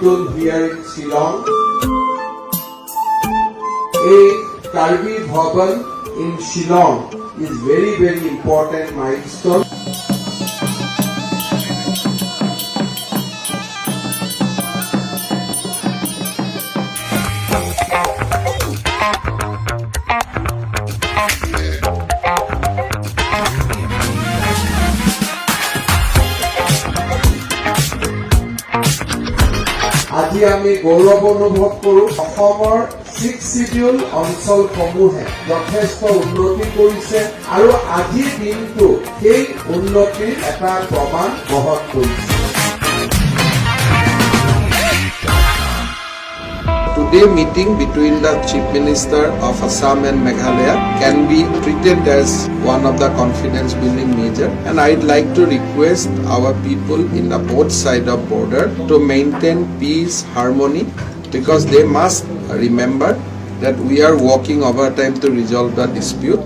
HEMTUN here in Shillong. A Karbi Bhavan in Shillong is very important milestone. আজি আমি গৌৰৱ অনুভৱ কৰো অসমৰ 6 শিডিউল অঞ্চলসমূহে যথেষ্ট উন্নতি কৰিছে আৰু আজিৰ দিনটো সেই উন্নতিৰ এটা প্ৰমাণ বহন কৰিছে। Today meeting between the Chief Minister of Assam and Meghalaya can be treated as one of the confidence building measure, and I'd like to request our people in the both side of border to maintain peace, harmony, because they must remember that we are working overtime to resolve the dispute.